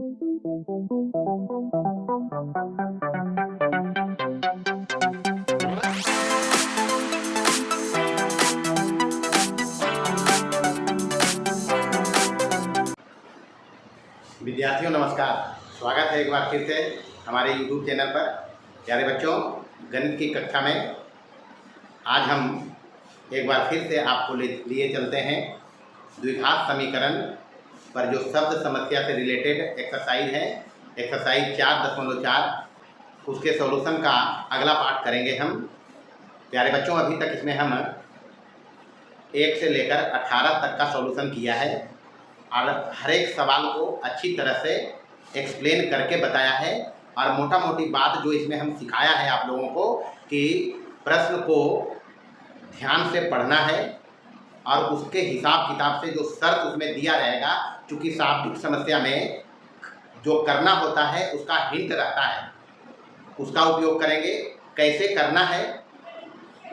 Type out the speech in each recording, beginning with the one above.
विद्यार्थियों नमस्कार, स्वागत है एक बार फिर से हमारे YouTube चैनल पर। प्यारे बच्चों, गणित की कक्षा में आज हम एक बार फिर से आपको लिए चलते हैं द्विघात समीकरण पर जो शब्द समस्या से रिलेटेड एक्सरसाइज है, एक्सरसाइज 4.4, उसके सॉल्यूशन का अगला पार्ट करेंगे हम। प्यारे बच्चों, अभी तक इसमें हम 1 से लेकर 18 तक का सॉल्यूशन किया है और हर एक सवाल को अच्छी तरह से एक्सप्लेन करके बताया है। और मोटा मोटी बात जो इसमें हम सिखाया है आप लोगों को कि प्रश्न को ध्यान से पढ़ना है और उसके हिसाब किताब से जो शर्त उसमें दिया रहेगा, चूँकि शाब्दिक समस्या में जो करना होता है उसका हिंट रहता है, उसका उपयोग करेंगे। कैसे करना है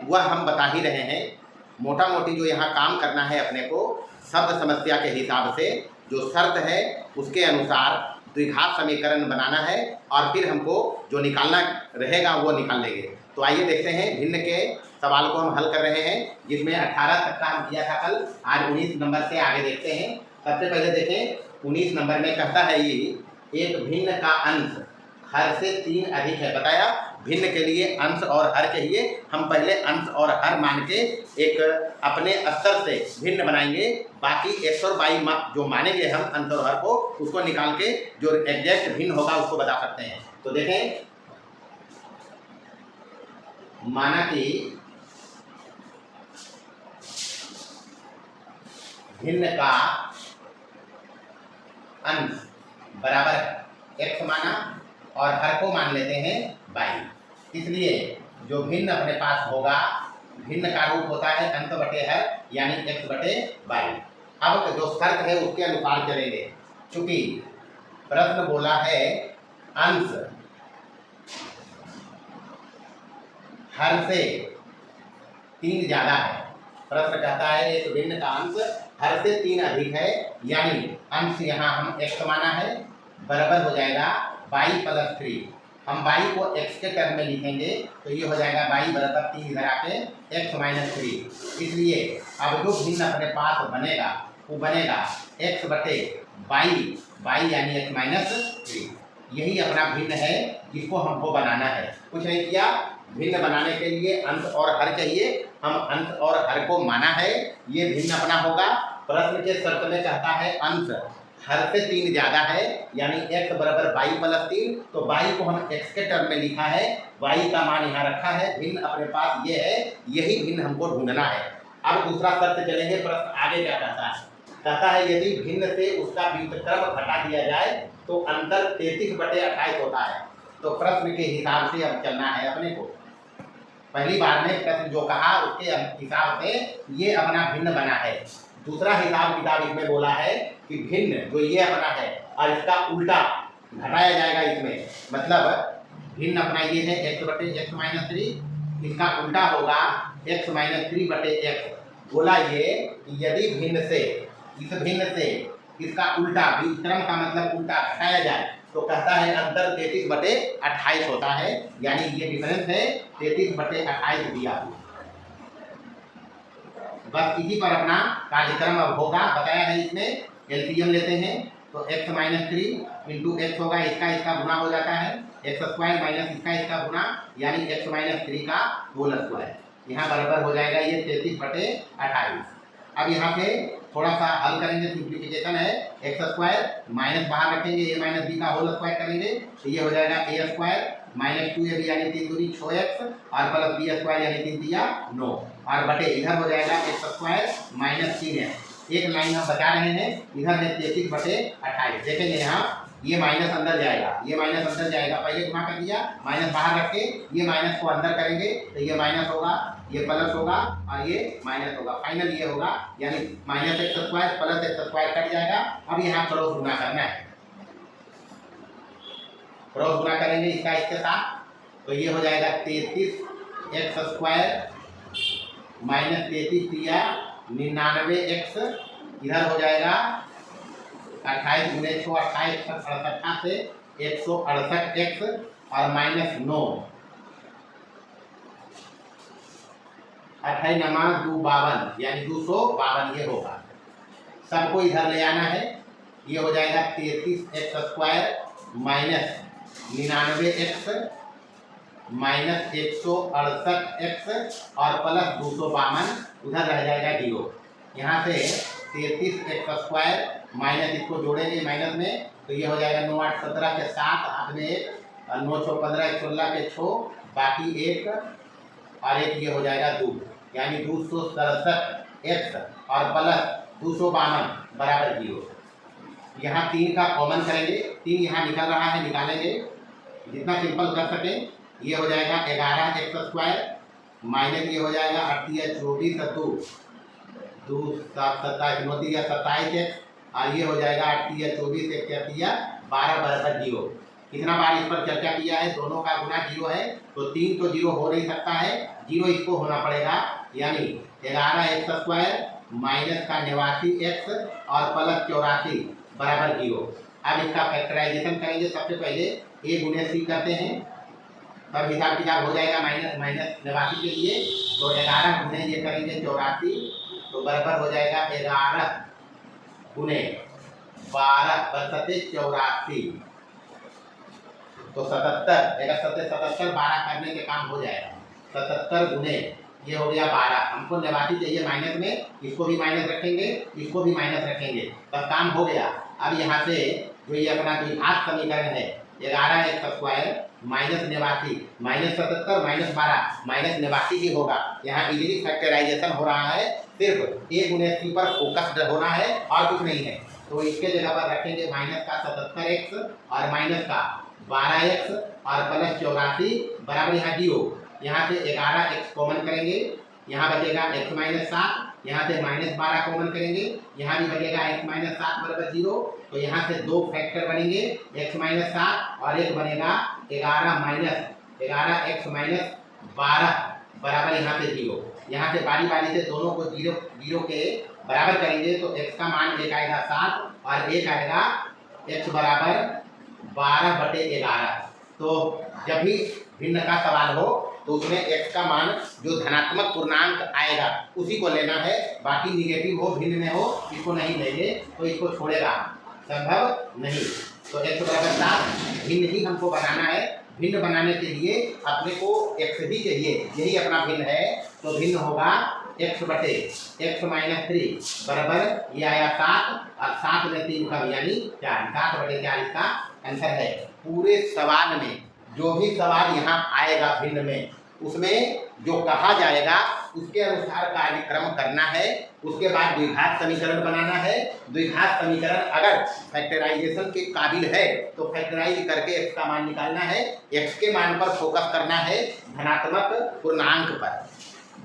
वह हम बता ही रहे हैं। मोटा मोटी जो यहाँ काम करना है अपने को, शब्द समस्या के हिसाब से जो शर्त है उसके अनुसार द्विघात समीकरण बनाना है और फिर हमको जो निकालना रहेगा वो निकाल लेंगे। तो आइए देखते हैं भिन्न के सवाल को हम हल कर रहे हैं, जिसमें 18 तक का हम किया था कल। आज 19 नंबर से आगे देखते हैं। सबसे पहले देखें 19 नंबर में कहता है ये एक भिन्न का अंश हर से 3 अधिक है। बताया भिन्न के लिए अंश और हर के लिए हम पहले अंश और हर मान के एक अपने स्तर से भिन्न बनाएंगे। बाकी x और y जो मानेंगे हम अंश और हर को, उसको निकाल के जो एग्जैक्ट भिन्न होगा उसको बता सकते हैं। तो देखें, माना कि भिन्न का अंश बराबर x माना और हर को मान लेते हैं y। इसलिए जो भिन्न अपने पास होगा, भिन्न का रूप होता है अंश बटे हर, यानी x बटे y। अब जो शर्त है उसके अनुसार चलेंगे। चूंकि प्रश्न बोला है अंश हर से 3 ज़्यादा है। प्रश्न कहता है एक भिन्न का अंश हर से 3 अधिक है, यानी अंश यहाँ हम x माना है, बराबर हो जाएगा y + 3। हम y को x के टर्म में लिखेंगे तो ये हो जाएगा y बराबर 3 इधर आके x - 3। इसलिए अब जो भिन्न अपने पास बनेगा वो बनेगा x बटे y यानी x - 3। यही अपना भिन्न है जिसको हमको बनाना है। कुछ नहीं किया, भिन्न बनाने के लिए अंश और हर चाहिए। हम अंश और हर को माना है, ये भिन्न अपना होगा। प्रश्न के शर्त में कहता है अंश हर से 3 ज़्यादा है, यानी x बराबर y + 3। तो y को हम x के टर्म में लिखा है, y का मान यहाँ रखा है, भिन्न अपने पास ये है, यही भिन्न हमको ढूंढना है। अब दूसरा शर्त चलेंगे। प्रश्न आगे क्या कहता है? कहता है यदि भिन्न से उसका व्युत्क्रम घटा दिया जाए तो अंतर 33/28 होता है। तो प्रश्न के हिसाब से अब चलना है अपने को। पहली बार में प्रश्न जो कहा उसके हिसाब से ये अपना भिन्न बना है। दूसरा हिसाब किताब इसमें बोला है कि भिन्न जो ये अपना है और इसका उल्टा घटाया जाएगा इसमें, मतलब भिन्न अपना ये है x बटे x - 3, इसका उल्टा होगा x - 3/x। बोला ये यदि भिन्न से इस भिन्न से इसका उल्टा, व्युत्क्रम का मतलब उल्टा, घटाया जाए तो कहता है अंतर 33/28 होता है, यानी ये डिफरेंस है 33/28 दिया। बस इसी पर अपना कार्यक्रम अब होगा। बताया है इसमें एलसीएम लेते हैं तो x - 3 × x होगा, इसका गुना हो जाता है x² - इसका गुना, यानी x - 3 का होल स्क्वायर। यहाँ बराबर हो जाएगा ये 33/28। अब यहाँ से थोड़ा सा हल करेंगे, सिंप्लीफिकेशन है। x² माइनस बाहर रखेंगे, a - b का होल स्क्वायर करेंगे तो ये हो जाएगा a² - 2ab यानी 3 दूनी 6x और प्लस b² यानी 3 तिया 9 और बटे इधर हो जाएगा x² - 3x। एक लाइन हम बचा रहे हैं, इधर है 33/28। देखेंगे यहाँ ये माइनस अंदर जाएगा, ये माइनस अंदर जाएगा, पहले गुना कर दिया, माइनस बाहर रख के ये माइनस को अंदर करेंगे तो ये माइनस होगा, ये प्लस होगा और ये माइनस होगा, फाइनल ये होगा, यानी -x² + x² कट जाएगा। अब यहाँ क्रॉस गुना करना है, क्रॉस गुना करेंगे इसका इसके साथ तो ये हो जाएगा 33x² - 33 तिया 99x, इधर हो जाएगा 28 गुने 6 28 68 से 168 एक्स और माइनस 9 28 नमा 252 यानी 252 ये होगा। सबको इधर ले आना है। ये हो जाएगा 33 x square minus 99 x minus 168 x और प्लस 252 उधर रह जाएगा 0। यहाँ से 33 एक्स स्क्वायर माइनस इसको जोड़ेंगे माइनस में तो ये हो जाएगा 9 8 17 के 7 हाथ में 1 9 6 15 1 16 के 6 बाकी 1 और 1 ये हो जाएगा 2 यानी 267 एक्स और प्लस 252 बराबर 0। यहाँ 3 का कॉमन करेंगे। 3 यहाँ निकल रहा है, निकालेंगे जितना सिंपल कर सकें। ये हो जाएगा 11 एक्स स्क्वायर माइनस ये हो जाएगा 38 24 2 7 27 9 या 27 एक्स और ये हो जाएगा 38 24 1 12 बराबर 0। कितना बार इस पर चर्चा किया है, दोनों का गुना 0 है तो 3 तो 0 हो नहीं सकता है, 0 इसको होना पड़ेगा यानी 11 एक्स स्क्वायर माइनस का 89 एक्स और प्लस 84 बराबर 0। अब इसका फैक्टराइजेशन करेंगे। सबसे पहले ए गुने सी करते हैं तब हिसाब किताब हो जाएगा। माइनस 89 के लिए तो 11 गुने ये करेंगे 84 तो बराबर हो जाएगा 11 गुने 12 बरसते 84 तो 77 77 12 करने के काम हो जाएगा। 77 गुने ये हो गया 12। हमको 89 चाहिए माइनस में, इसको भी माइनस रखेंगे इसको भी माइनस रखेंगे तब काम हो गया। अब यहाँ से जो ये अपना द्विघात समीकरण है 11 x square minus 89 minus 77 minus 12 minus 89 ही होगा। यहाँ इजीली फैक्टराइजेशन हो रहा है, सिर्फ ए गुने सी पर फोकस्ड होना है और कुछ नहीं है। तो इसके जगह पर रखेंगे माइनस का 77 एक्स और माइनस का 12 एक्स और प्लस 84 बराबर यहाँ 0। यहाँ से 11 एक्स कॉमन करेंगे, यहाँ बचेगा एक्स माइनस 7, यहाँ से माइनस 12 कॉमन करेंगे, यहाँ भी बचेगा एक्स माइनस 7 बराबर 0। तो यहाँ से 2 फैक्टर बनेंगे एक्स माइनस 7 और एक बनेगा 11 एक्स माइनस 12 बराबर यहाँ से 0। यहाँ से बारी बारी से दोनों को 0 के बराबर करेंगे तो x का मान एक आएगा 7 और एक आएगा x बराबर 12/11। तो जब भी भिन्न का सवाल हो तो उसमें x का मान जो धनात्मक पूर्णांक आएगा उसी को लेना है, बाकी निगेटिव हो भिन्न में हो इसको नहीं लेंगे तो इसको छोड़ेगा, संभव नहीं। तो x बराबर 7 भिन्न ही हमको बनाना है। भिन्न बनाने के लिए अपने को x ही चाहिए, यही अपना भिन्न है तो भिन्न होगा x बटे x माइनस 3 बराबर ये आया 7 और 7 में 3 कम यानी 4 7/4 इसका आंसर है। पूरे सवाल में जो भी सवाल यहाँ आएगा भिन्न में उसमें जो कहा जाएगा उसके अनुसार कार्यक्रम करना है। उसके बाद द्विघात समीकरण बनाना है। द्विघात समीकरण अगर फैक्टराइजेशन के काबिल है तो फैक्टराइज करके x का मान निकालना है। x के मान पर फोकस करना है, धनात्मक पूर्णांक पर।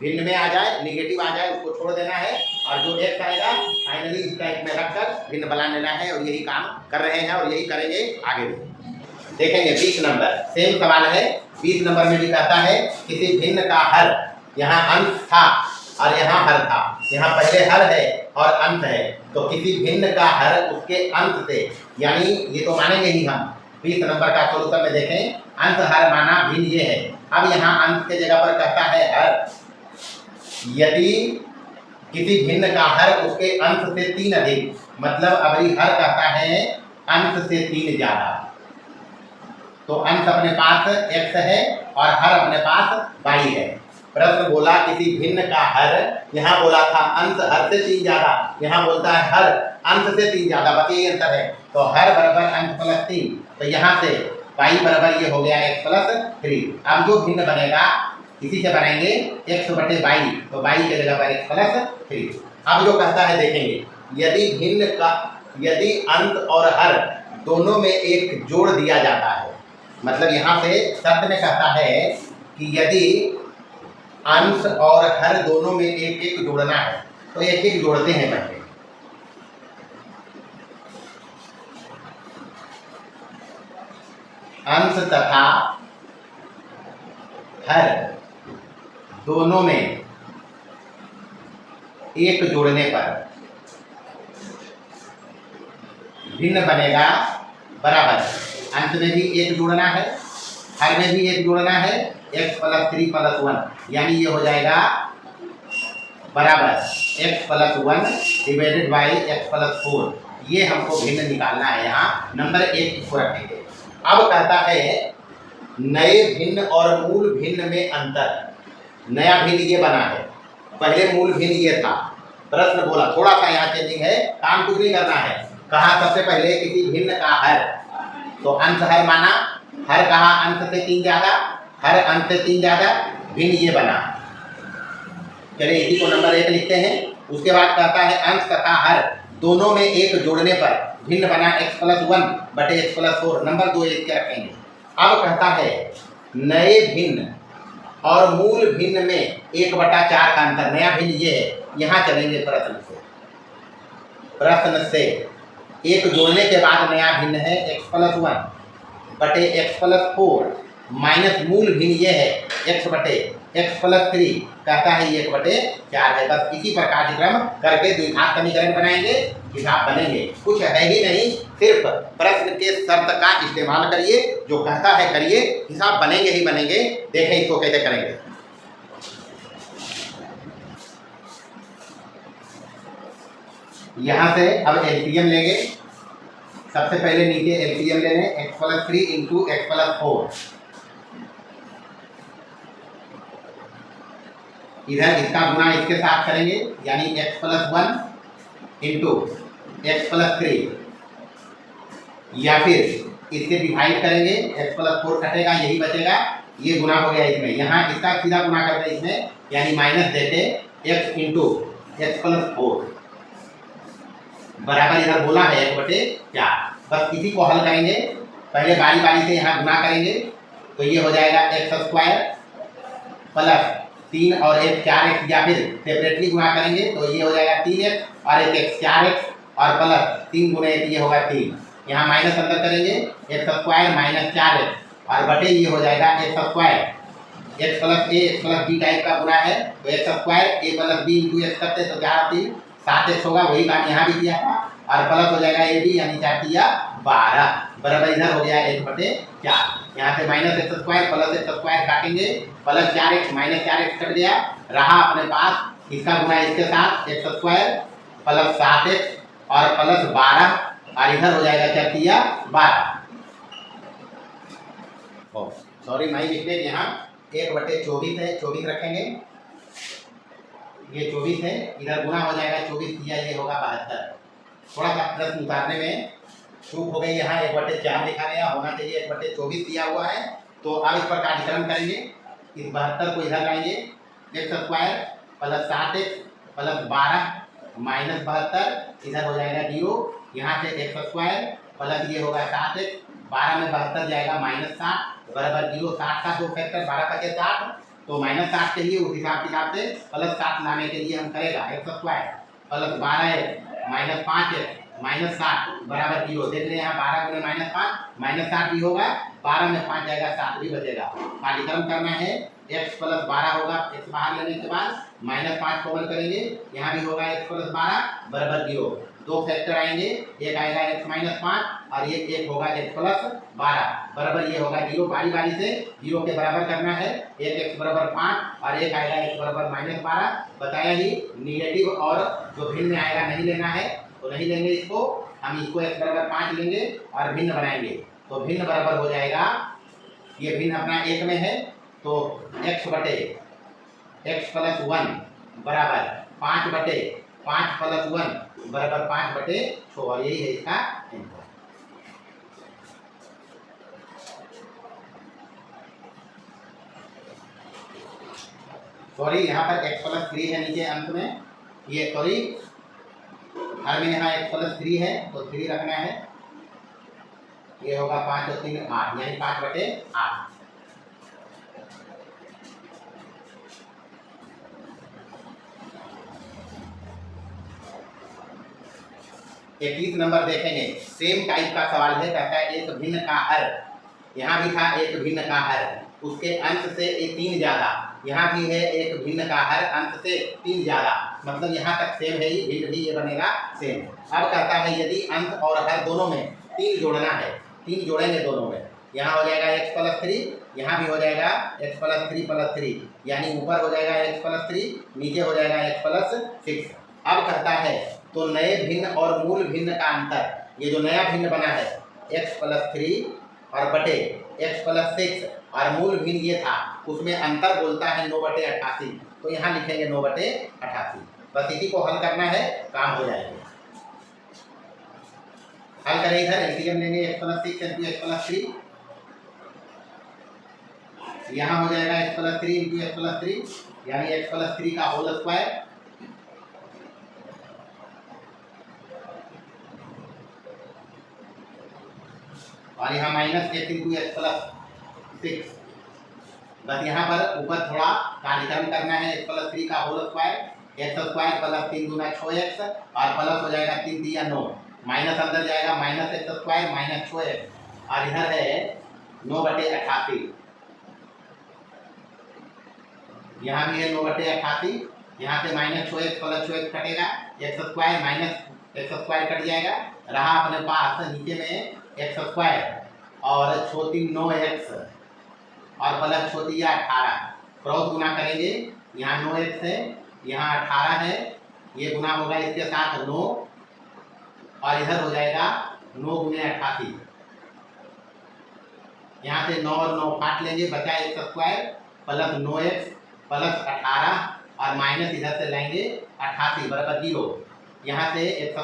भिन्न में आ जाए निगेटिव आ जाए उसको छोड़ देना है और जो x आएगा फाइनली इस टाइप में रखकर भिन्न बना लेना है और यही काम कर रहे हैं और यही करेंगे आगे भी। देखेंगे 20 नंबर सेम सवाल है। 20 नंबर में भी कहता है किसी भिन्न का हर, यहाँ अंश था और यहाँ हर था, यहाँ पहले हर है और अंश है तो किसी भिन्न का हर उसके अंश से, यानी ये तो मानेंगे ही हम। 20 नंबर का सोल्यूशन में देखें अंश हर माना भिन्न ये है। अब यहाँ अंश के जगह पर कहता है हर, यदि किसी भिन्न का हर उसके अंश से 3 अधिक, मतलब अबरी हर कहता है अंश से 3 ज्यादा। तो अंश अपने पास x है और हर अपने पास y है। प्रश्न बोला किसी भिन्न का हर, यहाँ बोला था अंश हर से 3 ज्यादा, यहाँ बोलता है हर अंश से 3 ज्यादा, बस यही अंतर है। तो हर बराबर अंश प्लस 3 तो यहाँ से y बराबर ये हो गया x प्लस 3। अब जो भिन्न बनेगा इसी से बनाएंगे x बटे y, तो y के जगह पर x प्लस 3। अब जो कहता है देखेंगे यदि भिन्न का, यदि अंश और हर दोनों में एक जोड़ दिया जाता है, मतलब यहाँ से शब्द में कहता है कि यदि अंश और हर दोनों में एक एक जोड़ना है तो एक एक जोड़ते हैं। पहले अंश तथा हर दोनों में एक जोड़ने पर भिन्न बनेगा बराबर, अंत में भी एक जोड़ना है, हर में भी एक जोड़ना है, x प्लस 3 प्लस 1, यानी ये हो जाएगा बराबर x plus 1 divided by x plus 4। ये हमको भिन्न निकालना है। यहाँ नंबर 1 इसको रखेंगे। अब कहता है नए भिन्न और मूल भिन्न में अंतर। नया भिन्न ये बना है, पहले मूल भिन्न ये था। प्रश्न बोला, थोड़ा सा यहाँ चेंजिंग है, काम कुछ नहीं करना है। कहा सबसे पहले किसी भिन्न का हर, तो अंश हर माना, हर कहा अंश से 3 ज़्यादा, हर अंश से 3 ज़्यादा, भिन्न ये बना। चलिए इसी को नंबर 1 लिखते हैं। उसके बाद कहता है अंश तथा हर दोनों में एक जोड़ने पर भिन्न बना x प्लस 1 बटे x प्लस 4। नंबर 2 इसके रखेंगे। अब कहता है नए भिन्न और मूल भिन्न में 1/4 का अंतर। नया भिन्न ये है, यहाँ चलेंगे प्रश्न से एक जोड़ने के बाद नया भिन्न है x प्लस 1 बटे x प्लस 4 माइनस मूल भिन्न ये है x बटे x प्लस 3, कहता है ये 1/4 है। बस इसी प्रकार के क्रम करके द्विघात समीकरण बनाएंगे, हिसाब बनेंगे। कुछ है ही नहीं, सिर्फ प्रश्न के शर्त का इस्तेमाल करिए, जो कहता है करिए, हिसाब बनेंगे ही बनेंगे। देखें इसको कैसे करेंगे। यहाँ से अब एलसीएम लेंगे। सबसे पहले नीचे एलसीएम ले लें, x plus 3 into x plus 4। इधर इसका गुना इसके साथ करेंगे, यानी x plus 1 into x plus 3, या फिर इससे डिवाइड करेंगे, x प्लस 4 कटेगा, यही बचेगा, ये गुना हो गया इसमें। यहाँ इसका सीधा गुना करते इसमें, यानी माइनस देते x इंटू एक्स प्लस 4 बराबर, इधर बोला है 1/4। बस इसी को हल करेंगे। पहले बारी बारी से यहाँ गुना करेंगे, तो ये हो जाएगा x² प्लस 3 और 1 4x, या फिर सेपरेटली गुना करेंगे तो ये हो जाएगा 3x और 1x 4x और प्लस 3 गुणे 1 ये होगा 3। यहाँ माइनस अंदर करेंगे, x² माइनस 4x और बटे ये हो जाएगा x²। x plus a x plus b type का गुना है, तो x² a plus b into x करते तो 4 3 7x होगा, वही काम यहाँ भी दिया था, और प्लस हो जाएगा ab यानी 4 3 12 बराबर, इधर हो गया 1/4। यहाँ से माइनस x² प्लस x² काटेंगे, plus 4x minus 4x cut गया, रहा अपने पास इसका गुना इसके साथ x² प्लस 7x और प्लस 12, और इधर हो जाएगा 4 3 12। सॉरी माई मिस्टेक, यहाँ 1/24 है, 24 रखेंगे, ये 24 है, इधर गुना हो जाएगा 24 दिया, ये होगा 72। थोड़ा सा प्रश्न उतारने में चूक हो गई, यहाँ 1/4 लिखा गया, होना चाहिए 1/24 दिया हुआ है। तो अब इस पर कार्यक्रम करेंगे, इस 72 को इधर लाएंगे, x² plus 7x plus 12 minus 72, इधर हो जाएगा 0, यहाँ से x² प्लस ये होगा 7x, 12 में 72 जाएगा माइनस 7 बराबर 0। 7 का 2 फैक्टर 12 का 60, तो माइनस 7 के लिए उस हिसाब से प्लस 7 लाने के लिए हम करेगा x² plus 12x minus 5x minus 7 बराबर 0। देख रहे हैं यहाँ 12 गुणे माइनस 5 माइनस 7 भी होगा, 12 में 5 जाएगा 7 भी बचेगा। कार्यक्रम करना है, x प्लस 12 होगा, x बाहर लेने के बाद माइनस 5 कॉमन करेंगे, यहाँ भी होगा x प्लस 12 बराबर 0। 2 फैक्टर आएंगे, एक आएगा x माइनस 5 और एक होगा x प्लस 12 बराबर ये होगा 0। बारी बारी से 0 के बराबर करना है, एक x बराबर 5 और एक आएगा x बराबर माइनस 12। बताया ही निगेटिव और जो भिन्न आएगा नहीं लेना है, तो नहीं लेंगे इसको, हम इसको x बराबर 5 लेंगे और भिन्न बनाएंगे, तो भिन्न बराबर हो जाएगा, ये भिन्न अपना 1 में है, तो x बटे x प्लस 1 बराबर 5 बटे 5 प्लस 1 बराबर 5/6, और यही है इसका आंसर। सॉरी यहाँ पर x प्लस 3 है नीचे अंत में, ये सॉरी हर में यहाँ x प्लस 3 है, तो 3 रखना है, ये होगा 5 और 3 8, यानी 5/8। 21 नंबर देखेंगे, सेम टाइप का सवाल है, कहता है एक भिन्न का हर, यहाँ भी था एक भिन्न का हर, उसके अंश से ये 3 ज़्यादा। यहाँ भी है एक भिन्न का हर अंश से 3 ज़्यादा, मतलब यहाँ तक सेम है, ही भिन्न भी ये बनेगा सेम। अब कहता है यदि अंश और हर दोनों में 3 जोड़ना है, 3 जोड़ेंगे दोनों में, यहाँ हो जाएगा x + 3, यहाँ भी हो जाएगा x + 3 + 3, यानी ऊपर हो जाएगा x + 3, नीचे हो जाएगा x + 6। अब कहता है तो नए भिन्न और मूल भिन्न का अंतर, ये जो नया भिन्न बना है x + 3 और बटे x + 6 और मूल भिन्न ये था, उसमें अंतर बोलता है 9/88। तो यहाँ लिखेंगे 9/88। बस इसी को हल करना है, काम हो जाएगा। हल करें, इधर एलसीएम लेंगे x + 6 × x + 3, यहाँ हो जाएगा x + 3 × x + 3, यानी x + 3 का होल स्क्वायर, और यहाँ -x × x + 6। बस यहाँ पर ऊपर थोड़ा कार्यक्रम करना है, x + 3 का होल स्क्वायर, x² + 3 × 6x, और प्लस हो जाएगा 3 × 3 = 9, माइनस अंदर जाएगा -x² - 6x, और इधर है 9/88, यहाँ भी है 9/88, यहाँ से -6x + 6x कटेगा, x² कट जाएगा, रहा अपने पास नीचे में x² और छोटी 9x और प्लस छोटी 18, क्रॉस गुना करेंगे, यहाँ 9x है, यहाँ 18 है, ये गुना होगा इसके साथ 9, और इधर हो जाएगा 9 × 88, यहाँ से 9 और 9 काट लेंगे, बचा x² प्लस 9x प्लस 18 और माइनस इधर से लेंगे 88 बराबर 0, यहाँ से x²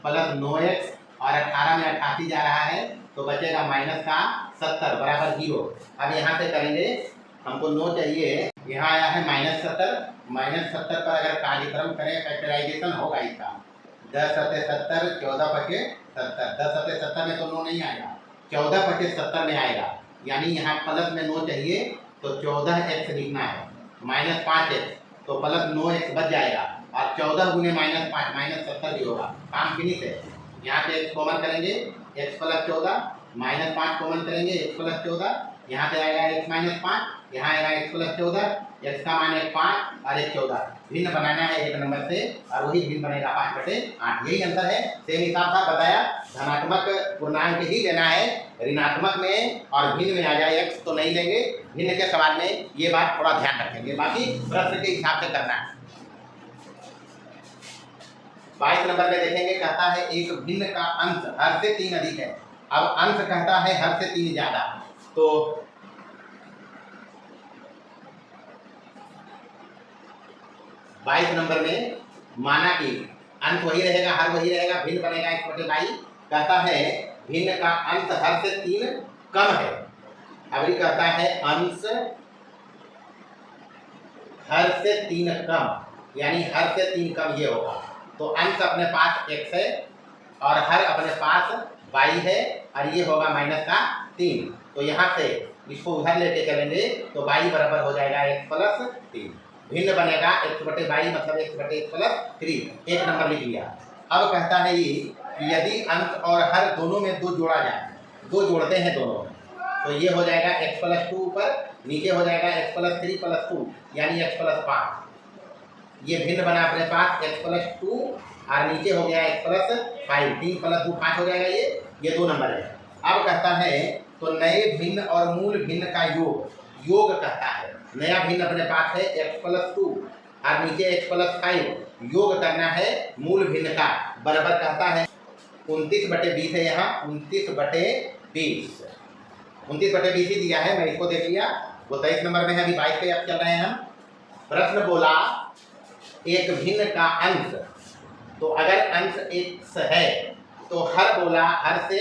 प्लस 9x और 18 में 88 जा रहा है, तो बचेगा माइनस का 70 बराबर 0। अब यहाँ से करेंगे, हमको 9 चाहिए, यहाँ आया है -70, -70 पर अगर कार्यक्रम करें, फैक्टराइजेशन होगा इसका, 10×70 14/70, 10×70 में तो 9 नहीं आएगा, 14/70 में आएगा, यानी यहाँ प्लस में 9 चाहिए तो 14x लिखना है, -5x तो प्लस 9x बच जाएगा, और 14 × -5 -70 भी होगा, काम फिनिश है। यहाँ पे x कॉमन करेंगे, x + 14, -5 कॉमन करेंगे, x + 14, यहाँ से आएगा x - 5, यहाँ आएगा x + 14, x का मान है 5 और x 14, भिन्न बनाना है 1 नंबर से, और वही भिन्न बनेगा 5/8, यही अंतर है। सेम हिसाब था बताया, धनात्मक पूर्णांक ही लेना है, ऋणात्मक में और भिन्न में आ जाए x तो नहीं लेंगे, भिन्न के सवाल में ये बात थोड़ा ध्यान रखेंगे, बाकी प्रश्न के हिसाब से करना है। 22 नंबर में देखेंगे, कहता है एक भिन्न का अंश हर से 3 अधिक है। अब अंश कहता है हर से 3 ज्यादा, तो 22 नंबर में माना कि अंश वही रहेगा, हर वही रहेगा, भिन्न बनेगा x/22। कहता है भिन्न का अंश हर से 3 कम है। अब ये कहता है अंश हर से 3 कम, यानी हर से 3 कम ये होगा, तो अंश अपने पास x है और हर अपने पास y है, और ये होगा -3, तो यहाँ से इसको उधर लेके चलेंगे तो y बराबर हो जाएगा x + 3, भिन्न बनेगा x/y मतलब x/x + 3, 1 नंबर लिख लिया। अब कहता है ये कि यदि अंश और हर दोनों में 2 जोड़ा जाए, 2 जोड़ते हैं दोनों में, तो ये हो जाएगा x + 2 ऊपर, नीचे हो जाएगा x + 3 + 2, यानी x + 5, ये भिन्न बना अपने पास x + 2 और नीचे हो गया x + 5, 3 + 2 5 हो जाएगा, ये 2 नंबर है। अब कहता है तो नए भिन्न और मूल भिन्न का योग कहता है, नया भिन्न अपने पास है x + 2 और नीचे x + 5, योग करना है मूल भिन्न का, बराबर कहता है 29/20 है, यहाँ 29/20, 29/20 ही दिया है, मैं इसको देख लिया, वो 23 नंबर में है, अभी 22 पे अब चल रहे हैं हम। प्रश्न बोला एक भिन्न का अंश, तो अगर अंश x है तो हर बोला हर से,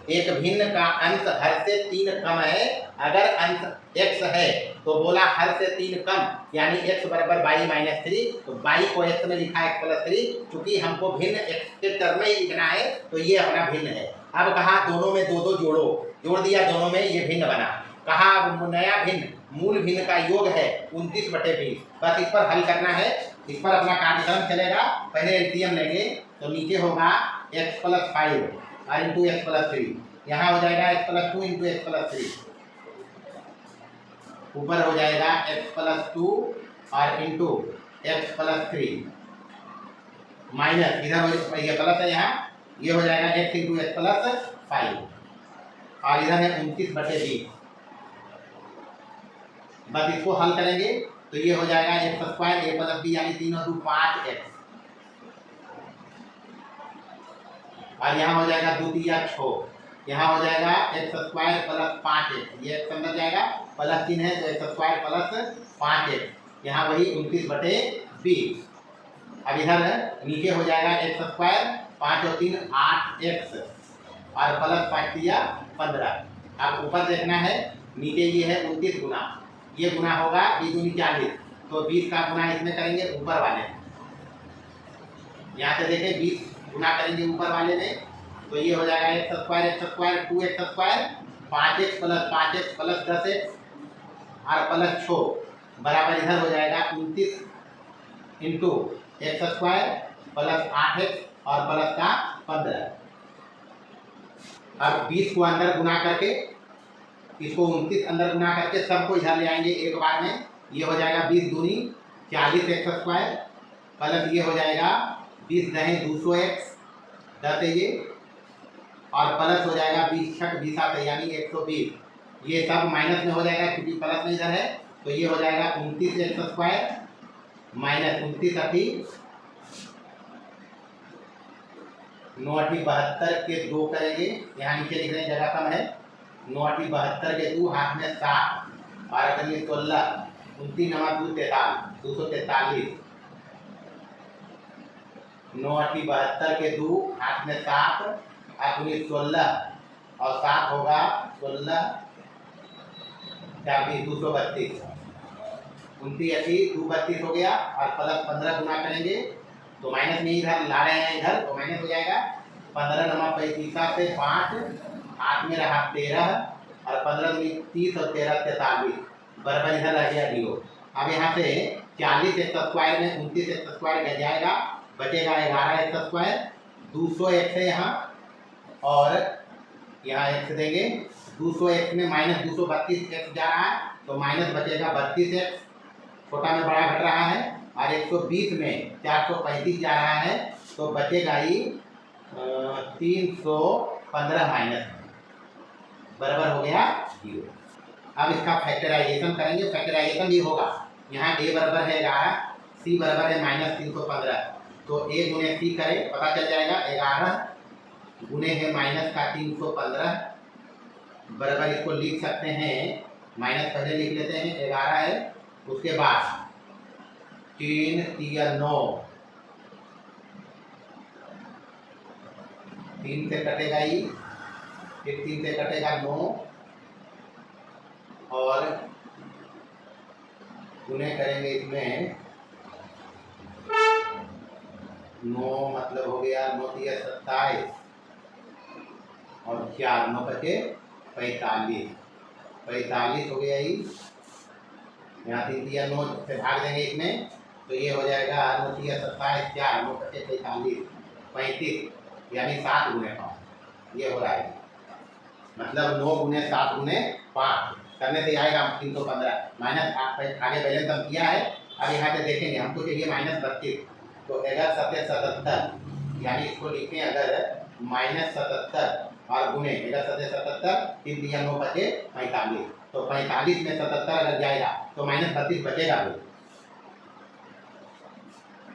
एक भिन्न का अंश हर से 3 कम है, अगर अंश x है तो बोला हर से 3 कम, यानी x बराबर y - 3, तो y को x में लिखा x + 3, चूंकि हमको भिन्न x के टर्म में ही लिखना है, तो ये अपना भिन्न है। अब कहा दोनों में 2-2 जोड़ो, जोड़ दिया दोनों में, ये भिन्न बना, कहा नया भिन्न मूल भिन्न का योग है 29/20, बस इस पर हल करना है, इस पर अपना कार्यक्रम चलेगा। पहले एलसीएम लेंगे, तो नीचे होगा x + 5 और इंटू x + 3, यहाँ हो जाएगा x + 2 इंटू x + 3, ऊपर हो जाएगा x प्लस 2 और इंटू एक्स प्लस 3 माइनस इधर ये प्लस है यहाँ, ये हो जाएगा x इंटू एक्स प्लस 5 और इधर है 29/20। बस इसको हल करेंगे तो ये हो जाएगा एक्स स्क्वायर ए प्लस बी यानी 3 और 2 5x और यहाँ हो जाएगा 2 3 6, यहाँ हो जाएगा एक्स स्क्वायर प्लस 5x, ये एक्स अंदर जाएगा प्लस चिन्ह है तो एक्स स्क्वायर प्लस 5x, यहाँ वही 29/20। अब इधर नीचे हो जाएगा एक्स स्क्वायर 5 और 3 8x और प्लस 5 दिया 15। अब ऊपर देखना है, नीचे ये है 29 गुना, ये गुना होगा 20 दूनी 40, तो 20 का गुना इसमें करेंगे ऊपर वाले, यहाँ से देखें 20 गुना करेंगे ऊपर वाले में तो ये हो जाएगा x square 2x square 5x plus 10x और प्लस 6 बराबर इधर हो जाएगा 29 into x square plus 8x और प्लस का 15। अब 20 को अंदर गुना करके इसको 29 अंदर गुना करके सबको इधर ले आएंगे एक बार में, ये हो जाएगा 20 दूनी 40x स्क्वायर प्लस ये हो जाएगा 20 दहें 200x 10 है ये और प्लस हो जाएगा 20 छठ 20 आते यानी 120, ये सब माइनस में हो जाएगा क्योंकि प्लस में इधर है तो ये हो जाएगा 29x स्क्वायर माइनस 29 अठी 9 अठी 72 के 2 करेंगे, यहाँ नीचे लिख रहे हैं जगह कम है, 9 अठी 72 के 2 हाथ में 7 और अगली 16 29 नवा 2 243 9 अठी 72 के 2 हाथ में 7 अपनी 16 और 7 होगा 16 40 232 29 अठी 232 हो गया और प्लस 15 गुना करेंगे तो माइनस में इधर ला रहे हैं इधर तो माइनस हो जाएगा 15 नमा 35 से 5 हाथ में रहा 13 और 15 दूनी 30 और 13 43 बराबर इधर रह गया 0। अब यहाँ से 40x स्क्वायर में 29x स्क्वायर घट जाएगा, बचेगा 11x स्क्वायर 200x है यहाँ और यहाँ x देंगे 200x में माइनस 232x जा रहा है तो माइनस बचेगा 32x, छोटा में बड़ा घट रहा है और 120 में 435 जा रहा है तो बचेगा ही 315 माइनस बराबर हो गया 0। अब इसका फैक्टराइजेशन करेंगे, फैक्टराइजेशन भी होगा, यहाँ a बराबर है 11 c बराबर है माइनस 315 तो a गुने c करें पता चल जाएगा 11 गुने है माइनस का 315 बराबर इसको लिख सकते हैं, माइनस पहले लिख लेते हैं 11 है उसके बाद 3 3 9 3 से कटेगा ही फिर 3 से कटेगा 9 और गुने करेंगे इसमें 9 मतलब हो गया 9 3 27 और 4 9 बचे 45 हो गया ही, यहाँ 3 3 9 से भाग देंगे इसमें तो ये हो जाएगा 9 3 27 4 9 बचे 35 यानी 7 गुने 5 ये हो रहा है, मतलब 9 गुने 7 गुने 5 करने से आएगा 315 माइनस आगे बैलेंस हम किया है। अब यहाँ से देखेंगे हमको चाहिए माइनस 32 तो अगर 77 यानी इसको लिखें अगर माइनस 77 और गुने अगर 77 3 3 9 बचे 45 तो 45 में 77 अगर जाएगा तो माइनस 32 बचेगा,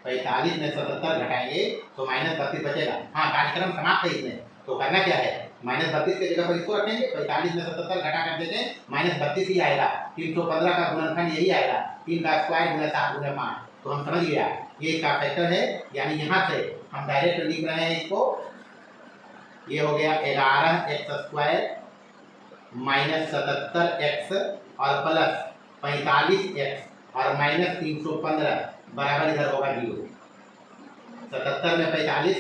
45 में 77 घटाएंगे तो माइनस 32 बचेगा। हाँ कार्यक्रम समाप्त है इसमें तो करना क्या है माइनस 32 के जगह पर इसको रखेंगे 45 में 77 घटा कर देते हैं माइनस 32 ही आएगा, 315 का गुणनखंड यही आएगा 3 का स्क्वायर गुना 7 गुना 5 तो हम समझ गया ये इसका फैक्टर है, यानी यहाँ से हम डायरेक्ट लिख रहे हैं इसको, ये हो गया 11x स्क्वायर माइनस 77x और प्लस 45x और माइनस 315 बराबर इधर होगा 0। 77 में 45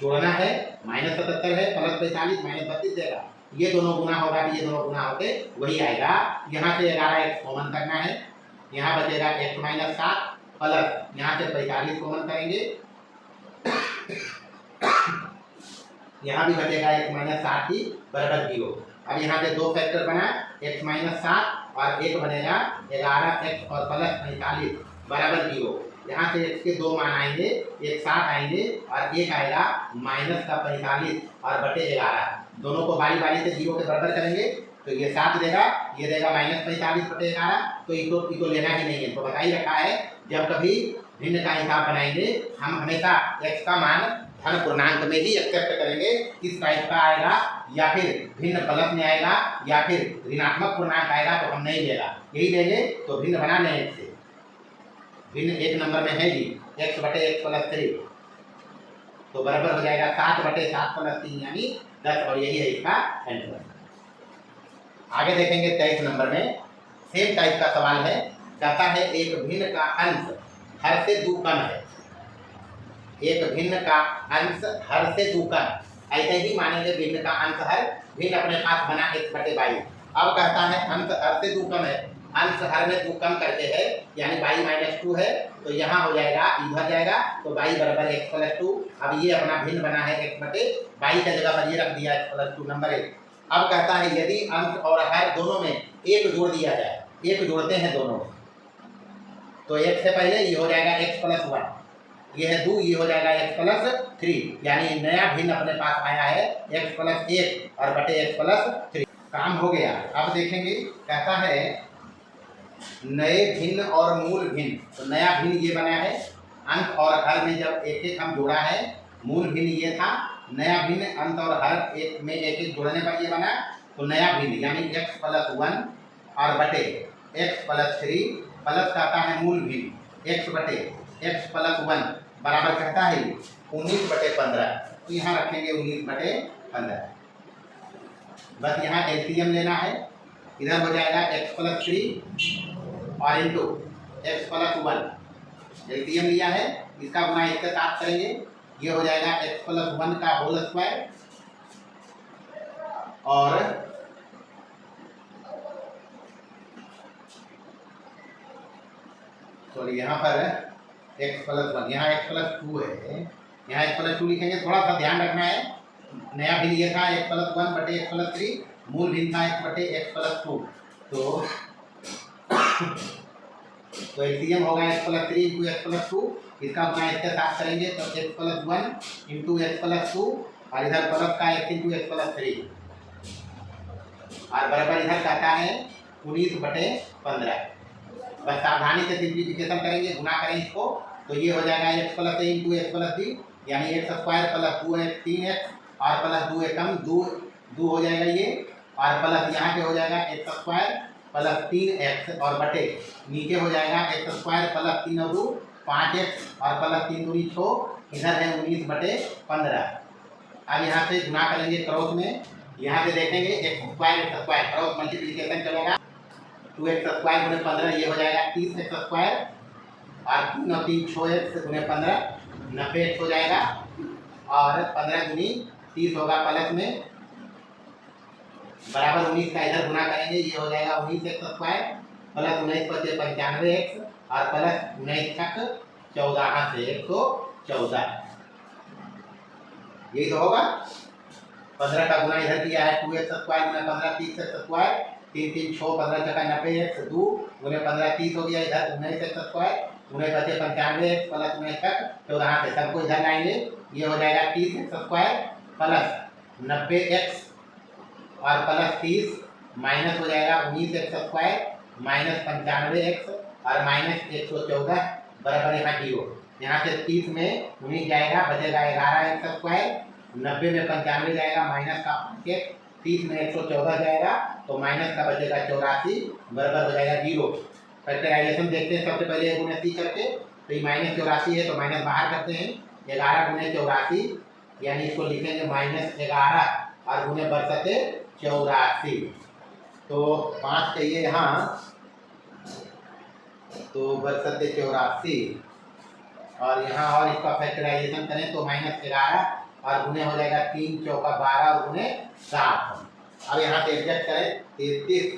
जोड़ना है माइनस 77 है प्लस 45 माइनस 32 देगा, ये दोनों गुना होगा ये दोनों गुना होके वही आएगा। यहाँ से 11x कॉमन करना है, यहाँ बचेगा x माइनस 7 प्लस यहाँ से 45 कॉमन करेंगे यहाँ भी बचेगा x माइनस 7 की बराबर 0। अब यहाँ से दो फैक्टर बना, x माइनस 7 और एक बनेगा 11x और प्लस 45 बराबर 0। यहाँ से x के दो मान आएंगे, एक 7 आएंगे और एक आएगा माइनस का 45 और बटे 11। दोनों को बारी बारी से 0 के बराबर करेंगे तो ये 7 देगा, ये देगा माइनस 45 बटे 11। तो इसको लेना ही नहीं है। तो बता ही रखा है जब कभी भिन्न का हिसाब बनाएंगे हम हमेशा x का मान धन पूर्णांक में ही एक्सेप्ट करेंगे। इस टाइप का आएगा या फिर भिन्न प्लस में आएगा या फिर ऋणात्मक पूर्णांक आएगा तो हम नहीं लेगा, यही लेंगे। तो भिन्न बना लें x से, भिन्न एक नंबर में है जी x बटे x प्लस 3, तो बराबर हो जाएगा 7 बटे 7 प्लस 3 यानी 10 और यही है इसका आंसर। आगे देखेंगे 23 नंबर में सेम टाइप का सवाल है। कहता है एक भिन्न का अंश हर से 2 कम है। एक भिन्न का अंश हर से 2 कम, ऐसे ही मानेंगे भिन्न का अंश हर, भिन्न अपने पास बना x बटे 22। अब कहता है अंश हर से 2 कम है, अंश हर में 2 कम करके है यानी 22 माइनस 2 है, तो यहाँ हो जाएगा इधर जाएगा तो 22 बराबर x प्लस 2। अब ये अपना भिन्न बना है x बटे 22 की जगह पर ये रख दिया x प्लस 2 नंबर 1। अब कहता है यदि अंश और हर दोनों में एक जोड़ दिया जाए, एक जोड़ते हैं दोनों, तो एक से पहले ये हो जाएगा x प्लस 1, ये है 2, ये हो जाएगा x प्लस 3, यानी नया भिन्न अपने पास आया है x प्लस 1 और बटे x प्लस 3। काम हो गया। अब देखेंगे कहता है नए भिन्न और मूल भिन्न, तो नया भिन्न ये बना है, अंश और हर में जब एक एक हम जोड़ा है, मूल भिन्न ये था, नया भिन्न अंश और हर एक में एक एक जोड़ने पर ये बना, तो नया भिन्न यानी x प्लस 1 और बटे x प्लस 3 प्लस कहता है मूल भिन्न x बटे x प्लस 1 बराबर कहता है 19 बटे 15। तो यहाँ रखेंगे 19 बटे 15। बस यहाँ एलसीएम लेना है, इधर हो जाएगा x प्लस 3 और इंटू x प्लस 1, एलसीएम लिया है, इसका गुना इसके साथ करेंगे, ये हो जाएगा x प्लस 1 का होल स्क्वायर और सॉरी यहाँ पर x प्लस 1, यहाँ x प्लस 2 है, यहाँ x प्लस 2 लिखेंगे। थोड़ा सा ध्यान रखना है, नया भिन्न ये था x प्लस 1 बटे x प्लस 3, मूल भिन्न था x बटे x प्लस 2, तो एलसीएम होगा x plus 3 into x plus 2, इसका गुना इसके साथ करेंगे तो x plus 1 into x plus 2 और इधर प्लस का x इंटू x प्लस 3 और बराबर इधर कहता है 19 बटे 15। बस सावधानी से सिंप्लीफिकेशन करेंगे, गुना करें इसको, तो ये हो जाएगा x plus a into x plus b यानी x square plus 2x 3x और प्लस 2 एकम 2 हो जाएगा ये, और प्लस यहाँ पे हो जाएगा x स्क्वायर प्लस 3x और बटे नीचे हो जाएगा x स्क्वायर प्लस 3 और 2 5x और प्लस 3 दूनी 6, इधर है 19 बटे 15। अब यहाँ से गुना करेंगे क्रॉस में, यहाँ से देखेंगे x स्क्वायर क्रॉस मल्टीप्लीकेशन चलेगा, 2x स्क्वायर गुने 15 ये हो जाएगा 30x स्क्वायर और 3 और 3 6x गुने 15 90x हो जाएगा और 15 दूनी 30 होगा प्लस में बराबर 19 का इधर गुना करेंगे, ये हो जाएगा 19x स्क्वायर प्लस 19 बचे 95x और प्लस 19 तक 14 से 114, यही तो होगा। 15 का गुना इधर किया है 2x स्क्वायर गुना 15 30x स्क्वायर 3 3 6 15 चका 90x 2 गुने 15 30 हो गया, इधर 19x स्क्वायर गुने बचे 95x प्लस 19 तक 14 से सबको इधर लाएंगे, ये हो जाएगा 30x स्क्वायर प्लस 90x और प्लस 30 माइनस हो जाएगा 19x स्क्वायर माइनस 95x और माइनस 114 बराबर यहाँ 0। यहाँ से 30 में 19 जाएगा, बचेगा 11x स्क्वायर, 90 में 95 जाएगा माइनस का 30 में 114 जाएगा तो माइनस का बचेगा 84 बराबर हो जाएगा 0। फैक्टराइजेशन देखते हैं सबसे पहले गुणे सी करके, तो ये माइनस 84 है तो माइनस बाहर करते हैं, 11 गुने 84 यानी इसको लिखेंगे माइनस 11 और गुने बरसते 84, तो 5 चाहिए यहाँ, तो बरसते 84 और यहाँ और इसका फैक्टराइजेशन करें तो माइनस 11 और गुने हो जाएगा 3 चौका 12 और गुने 7। अब यहाँ से एडजस्ट करें 33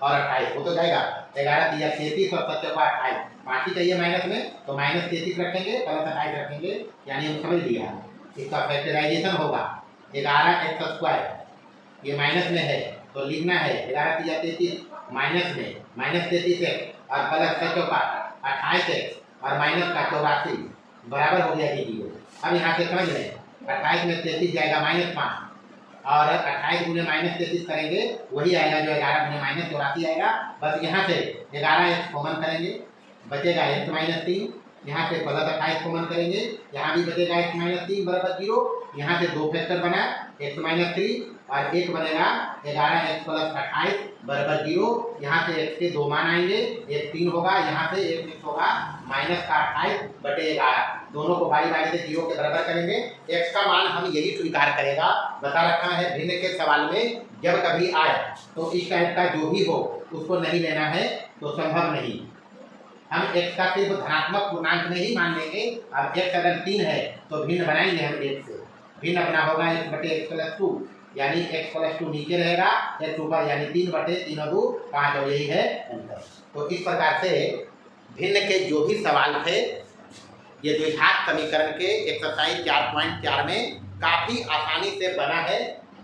और 28 हो तो जाएगा, 11 दिया 33 और 7 चौका 28, 5 ही चाहिए माइनस में, तो माइनस 33 रखेंगे प्लस 28 रखेंगे, यानी हम समझ लिया इसका फैक्टराइजेशन होगा 11x², ये माइनस में है तो लिखना है 11 3 33 माइनस में -33x और प्लस 28x और माइनस का 84 बराबर हो गया 0। अब यहाँ से समझ लें 28 में 33 जाएगा -5 और 28 गुने -33 करेंगे वही आएगा जो 11 गुने -84 आएगा। बस यहाँ से 11x कॉमन करेंगे, बचेगा x-3, यहाँ से प्लस 28 कॉमन करेंगे, यहाँ भी बचेगा x-3 बराबर 0। यहाँ से 2 फैक्टर बना x-3 और एक बनेगा 11x प्लस 28 बराबर 0। यहाँ से x के 2 मान आएंगे, एक 3 होगा, यहाँ से एक x होगा -28/11। दोनों को बारी बारी से 0 के बराबर करेंगे। x का मान हम यही स्वीकार करेगा, बता रखा है भिन्न के सवाल में जब कभी आए तो इस टाइप का जो भी हो उसको नहीं लेना है तो संभव नहीं। हम x का सिर्फ धनात्मक पूर्णांक में ही मान लेंगे। अब x अगर 3 है तो भिन्न बनाएंगे हम 1 से, भिन्न अपना होगा x/x+2 यानी x+2 नीचे रहेगा, x ऊपर यानी 3/3 और 2 5 और यही है आंसर। तो इस प्रकार से भिन्न के जो भी सवाल थे ये द्विघात समीकरण के एक्सरसाइज 4.4 में काफ़ी आसानी से बना है।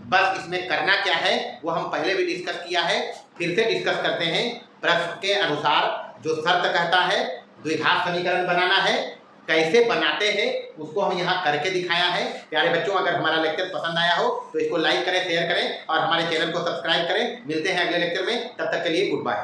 बस इसमें करना क्या है वो हम पहले भी डिस्कस किया है, फिर से डिस्कस करते हैं। प्रश्न के अनुसार जो शर्त कहता है द्विघात समीकरण बनाना है, कैसे बनाते हैं उसको हम यहाँ करके दिखाया है। प्यारे बच्चों, अगर हमारा लेक्चर पसंद आया हो तो इसको लाइक करें, शेयर करें और हमारे चैनल को सब्सक्राइब करें। मिलते हैं अगले लेक्चर में, तब तक के लिए गुड बाय।